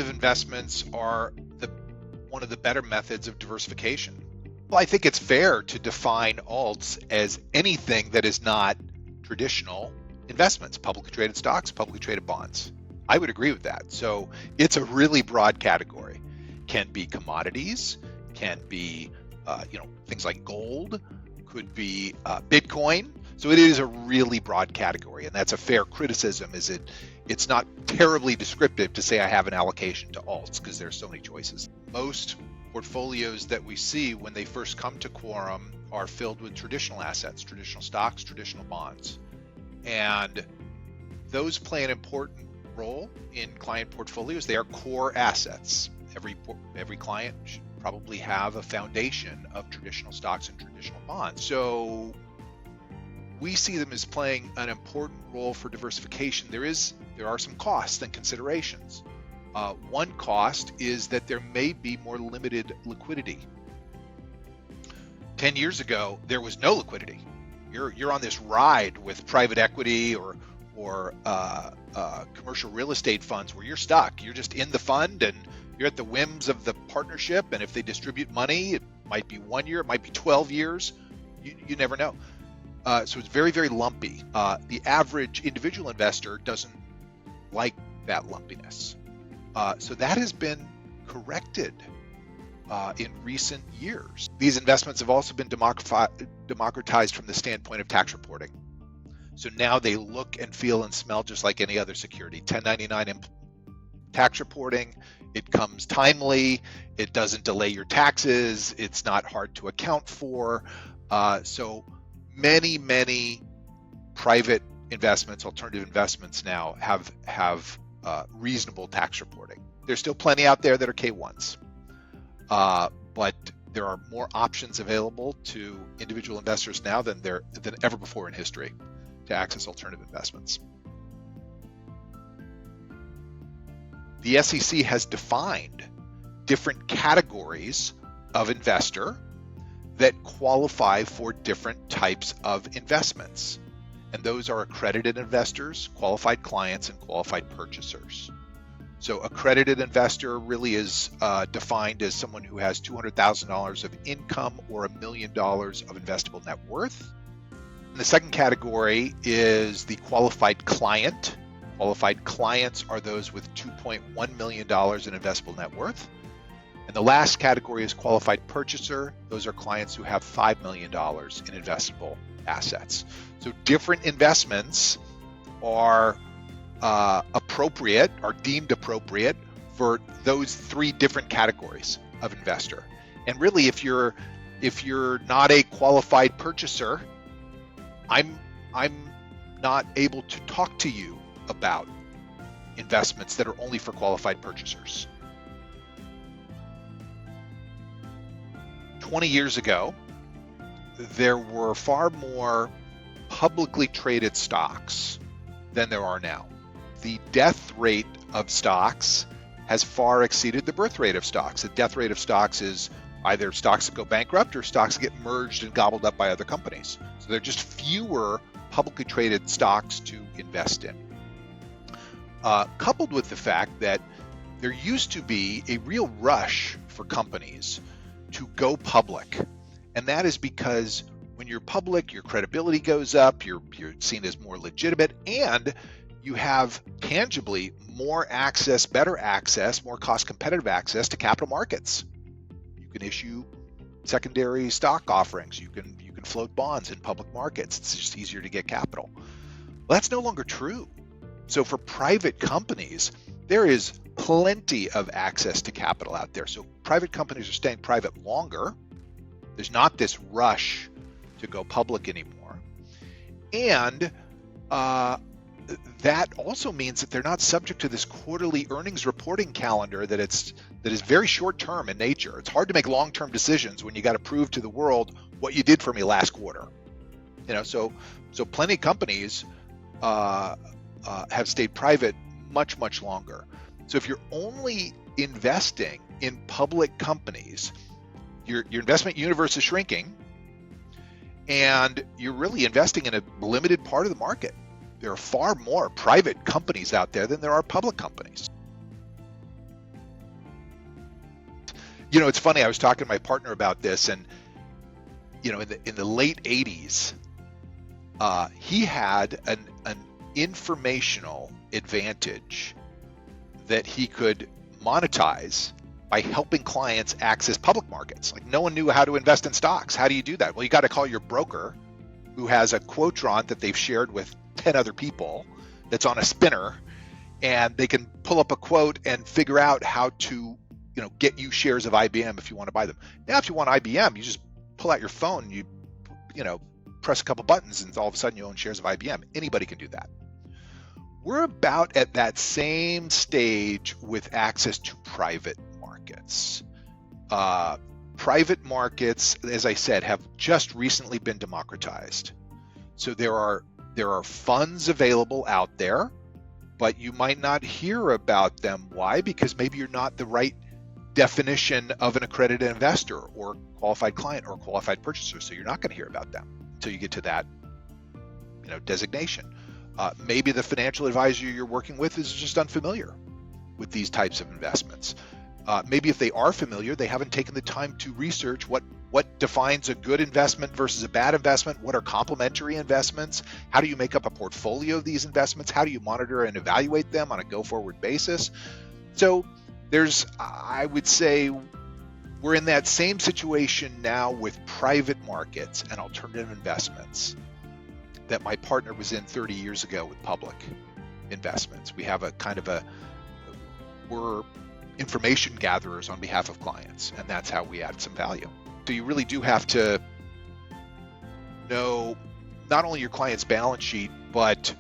alternative investments are one of the better methods of diversification. Well, I think it's fair to define alts as anything that is not traditional investments, publicly traded stocks, publicly traded bonds. I would agree with that. So it's a really broad category. Can be commodities, can be things like gold, could be Bitcoin. So it is a really broad category, and that's a fair criticism. It's not terribly descriptive to say I have an allocation to alts because there's so many choices. Most portfolios that we see when they first come to Quorum are filled with traditional assets, traditional stocks, traditional bonds. And those play an important role in client portfolios. They are core assets. Every client should probably have a foundation of traditional stocks and traditional bonds. So we see them as playing an important role for diversification. There are some costs and considerations. One cost is that there may be more limited liquidity. 10 years ago, there was no liquidity. You're on this ride with private equity or commercial real estate funds where you're stuck. You're just in the fund and you're at the whims of the partnership. And if they distribute money, it might be 1 year, it might be 12 years. You never know. So it's very, very lumpy. The average individual investor doesn't like that lumpiness. So that has been corrected in recent years. These investments have also been democratized from the standpoint of tax reporting. So now they look and feel and smell just like any other security. 1099 tax reporting, it comes timely, it doesn't delay your taxes, it's not hard to account for. So many private investments, alternative investments now have reasonable tax reporting. There's still plenty out there that are K1s, but there are more options available to individual investors now than ever before in history to access alternative investments. The SEC has defined different categories of investor that qualify for different types of investments. And those are accredited investors, qualified clients, and qualified purchasers. So accredited investor really is defined as someone who has $200,000 of income or $1 million of investable net worth. And the second category is the qualified client. Qualified clients are those with $2.1 million in investable net worth. And the last category is qualified purchaser. Those are clients who have $5 million in investable assets. So different investments are deemed appropriate for those three different categories of investor. And really, if you're not a qualified purchaser, I'm not able to talk to you about investments that are only for qualified purchasers. 20 years ago, there were far more publicly traded stocks than there are now. The death rate of stocks has far exceeded the birth rate of stocks. The death rate of stocks is either stocks that go bankrupt or stocks that get merged and gobbled up by other companies. So there are just fewer publicly traded stocks to invest in. Coupled with the fact that there used to be a real rush for companies to go public. And that is because when you're public, your credibility goes up, you're seen as more legitimate, and you have tangibly more access, better access, more cost competitive access to capital markets. You can issue secondary stock offerings, you can float bonds in public markets. It's just easier to get capital. Well, that's no longer true. So for private companies, there is plenty of access to capital out there. So private companies are staying private longer. There's not this rush to go public anymore. And that also means that they're not subject to this quarterly earnings reporting calendar that is very short term in nature. It's hard to make long-term decisions when you got to prove to the world what you did for me last quarter. So plenty of companies have stayed private much longer. So if you're only investing in public companies, your investment universe is shrinking, and you're really investing in a limited part of the market. There are far more private companies out there than there are public companies. It's funny. I was talking to my partner about this, and in the late '80s, he had an informational advantage that he could monetize by helping clients access public markets. Like, no one knew how to invest in stocks. How do you do that? Well, you got to call your broker, who has a quotront that they've shared with 10 other people that's on a spinner, and they can pull up a quote and figure out how to get you shares of IBM if you want to buy them. Now, if you want IBM, you just pull out your phone, you press a couple buttons, and all of a sudden you own shares of IBM. Anybody can do that. We're about at that same stage with access to private markets. Private markets, as I said, have just recently been democratized. So there are funds available out there, but you might not hear about them. Why? Because maybe you're not the right definition of an accredited investor or qualified client or qualified purchaser. So you're not going to hear about them until you get to that designation. Maybe the financial advisor you're working with is just unfamiliar with these types of investments. Maybe if they are familiar, they haven't taken the time to research what defines a good investment versus a bad investment. What are complementary investments? How do you make up a portfolio of these investments? How do you monitor and evaluate them on a go-forward basis? So I would say we're in that same situation now with private markets and alternative investments that my partner was in 30 years ago with public investments. We have we're information gatherers on behalf of clients, and that's how we add some value. So you really do have to know not only your client's balance sheet, but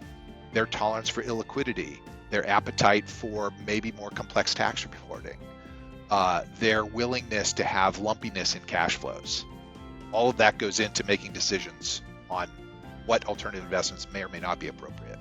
their tolerance for illiquidity, their appetite for maybe more complex tax reporting, their willingness to have lumpiness in cash flows. All of that goes into making decisions on what alternative investments may or may not be appropriate.